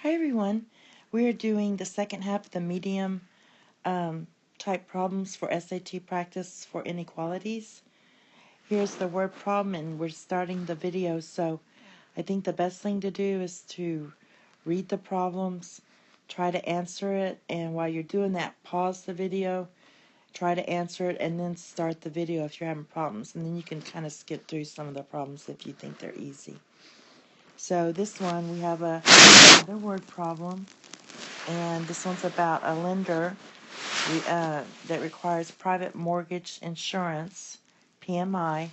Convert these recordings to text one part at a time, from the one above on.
Hi everyone, we are doing the second half of the medium type problems for SAT practice for inequalities. Here's the word problem and we're starting the video, so I think the best thing to do is to read the problems, try to answer it, and while you're doing that, pause the video, try to answer it, and then start the video if you're having problems, and then you can kind of skip through some of the problems if you think they're easy. So this one, we have another word problem, and this one's about a lender that requires private mortgage insurance, PMI,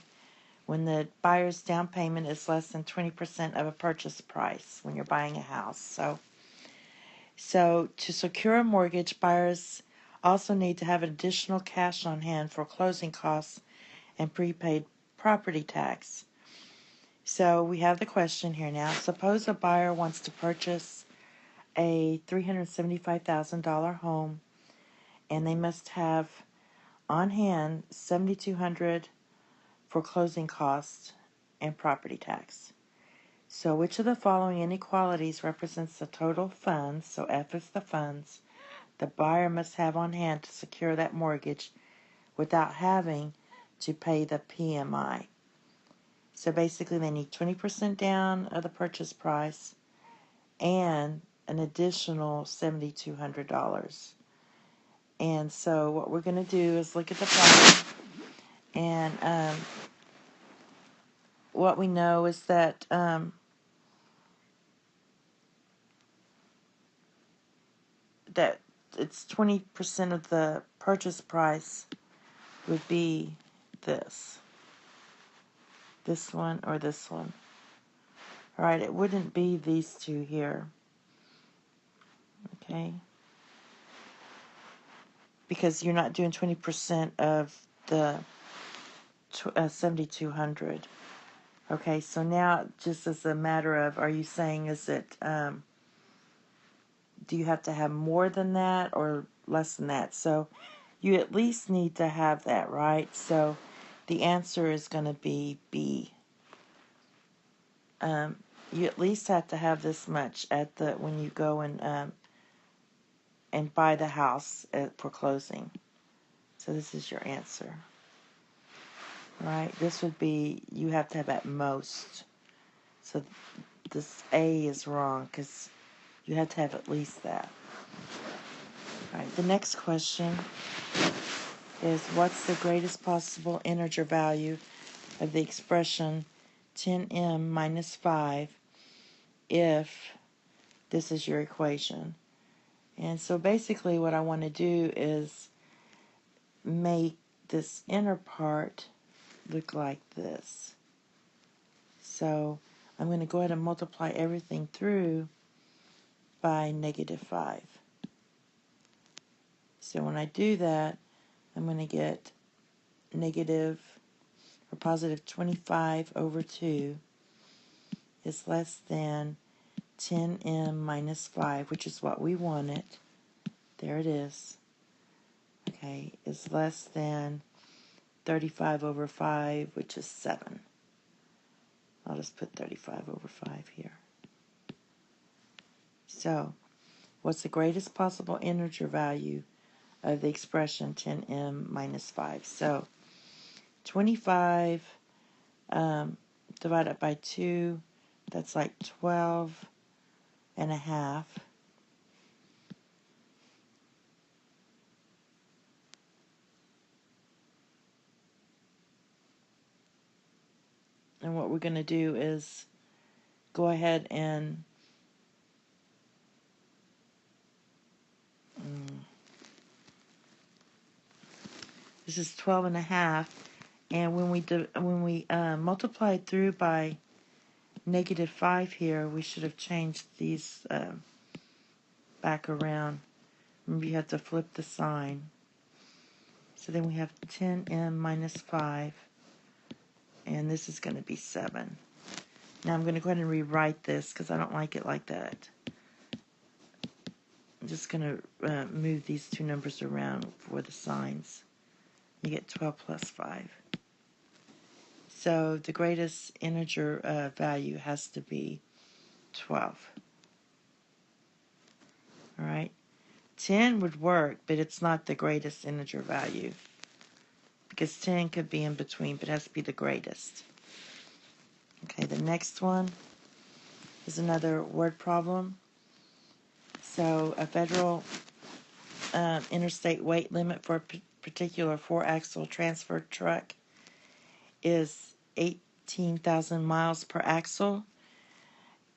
when the buyer's down payment is less than 20% of a purchase price when you're buying a house. So to secure a mortgage, buyers also need to have additional cash on hand for closing costs and prepaid property tax. So we have the question here now. Suppose a buyer wants to purchase a $375,000 home, and they must have on hand $7,200 for closing costs and property tax. So which of the following inequalities represents the total funds, so F is the funds, the buyer must have on hand to secure that mortgage without having to pay the PMI? So basically they need 20% down of the purchase price and an additional $7,200. And so what we're going to do is look at the problem, and what we know is that that it's 20% of the purchase price would be this one or this one. All right, it wouldn't be these two here, okay? Because you're not doing 20% of the 7,200. Okay, so now just as a matter of, are you saying is it, do you have to have more than that or less than that? So you at least need to have that, right? So the answer is going to be B. You at least have to have this much at the when you go and buy the house for closing. So this is your answer. Right? This would be, you have to have at most. So this A is wrong because you have to have at least that. All right, the next question is, what's the greatest possible integer value of the expression 10m minus 5 if this is your equation? And so basically what I want to do is make this inner part look like this. So I'm going to go ahead and multiply everything through by negative 5. So when I do that, I'm going to get negative or positive 25 over 2 is less than 10m minus 5, which is what we wanted. There it is. Okay, is less than 35 over 5, which is 7. I'll just put 35 over 5 here. So, what's the greatest possible integer value of the expression 10m minus 5? So, 25 divided by 2, that's like 12 and a half. And what we're going to do is go ahead and this is 12 and a half, and when we multiply through by negative 5 here, we should have changed these back around. Remember, you have to flip the sign. So then we have 10m minus 5, and this is going to be 7. Now I'm going to go ahead and rewrite this because I don't like it like that. I'm just going to move these two numbers around for the signs. You get 12 plus 5. So the greatest integer value has to be 12. All right. 10 would work, but it's not the greatest integer value. Because 10 could be in between, but it has to be the greatest. Okay, the next one is another word problem. So a federal interstate weight limit for a particular 4-axle transfer truck is 18,000 miles per axle,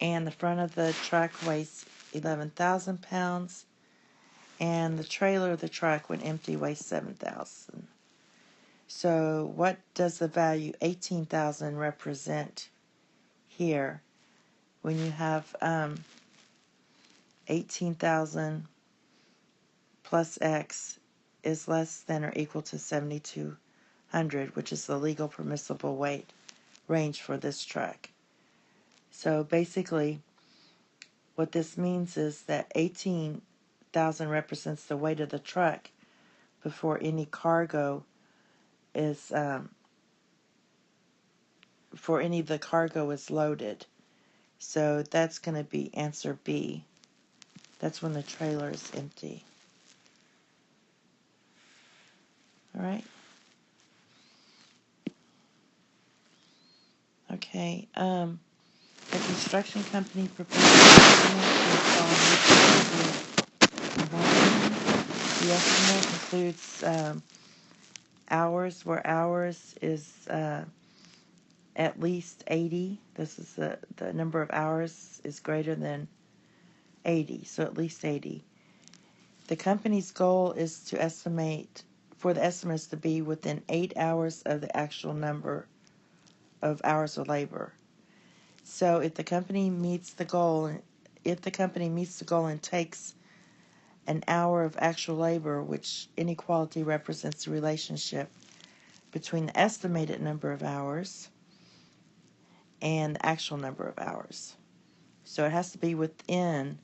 and the front of the truck weighs 11,000 pounds, and the trailer of the truck when empty weighs 7,000. So what does the value 18,000 represent here when you have 18,000 plus X is less than or equal to 7,200, which is the legal permissible weight range for this truck. So basically, what this means is that 18,000 represents the weight of the truck before any cargo is before any of the cargo is loaded. So that's going to be answer B. That's when the trailer is empty. All right. Okay. A construction company prepares an estimate to install new. The estimate includes hours, where hours is at least 80. This is the number of hours is greater than 80, so at least 80. The company's goal is to estimate, for the estimates to be within 8 hours of the actual number of hours of labor. So if the company meets the goal, and takes an hour of actual labor, which inequality represents the relationship between the estimated number of hours and the actual number of hours. So it has to be within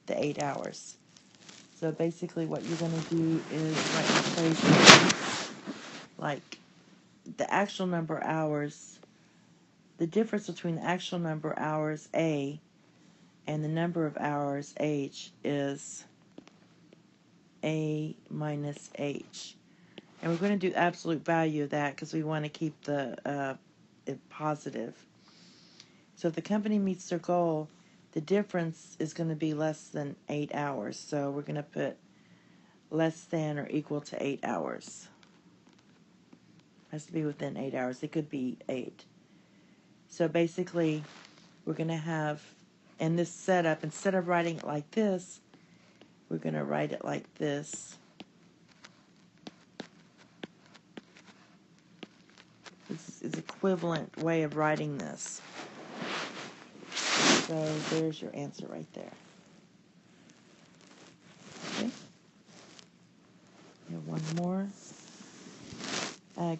the 8 hours. So basically what you're going to do is write an equation like the actual number of hours, the difference between the actual number of hours A and the number of hours H is A minus H. And we're going to do the absolute value of that because we want to keep it positive. So if the company meets their goal, the difference is going to be less than 8 hours. So we're going to put less than or equal to 8 hours. It has to be within 8 hours. It could be 8. So basically, we're going to have, in this setup, instead of writing it like this, we're going to write it like this. This is equivalent way of writing this. So there's your answer right there. Okay. We have one more.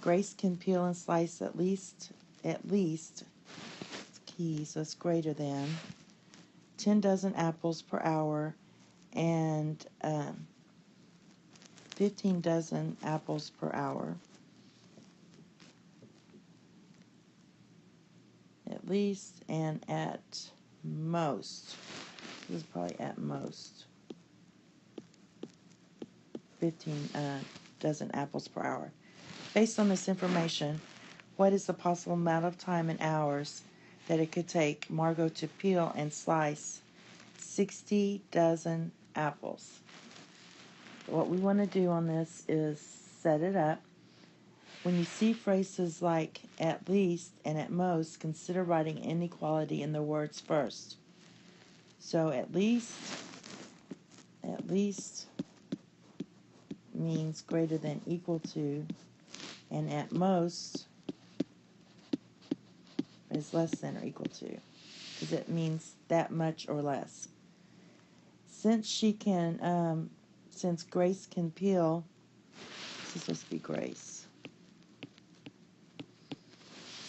Grace can peel and slice at least, it's key, so it's greater than 10 dozen apples per hour and 15 dozen apples per hour. At least and at most. This is probably at most 15 dozen apples per hour. Based on this information, what is the possible amount of time in hours that it could take Margot to peel and slice 60 dozen apples? What we want to do on this is set it up. When you see phrases like at least and at most, consider writing inequality in the words first. So at least means greater than equal to, and at most is less than or equal to, because it means that much or less. Since Grace can peel, this is supposed to be Grace.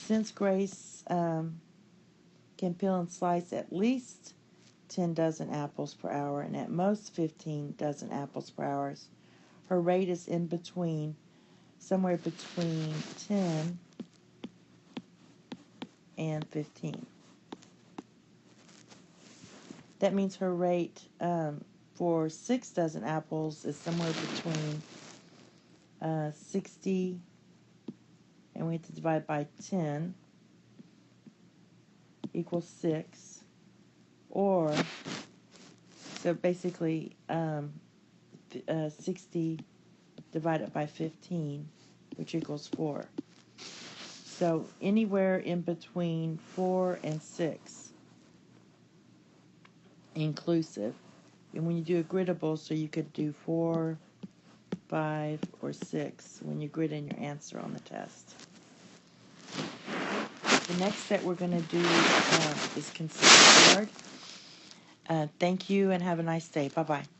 Since Grace can peel and slice at least 10 dozen apples per hour and at most 15 dozen apples per hour, her rate is somewhere between 10 and 15. That means her rate for 6 dozen apples is somewhere between 60, and we have to divide by 10 equals 6, or so basically 60 divided by 15, which equals 4. So anywhere in between 4 and 6 inclusive. And when you do a griddable, so you could do 4, 5, or 6 when you grid in your answer on the test. The next that we're going to do is consider hard. Thank you and have a nice day. Bye-bye.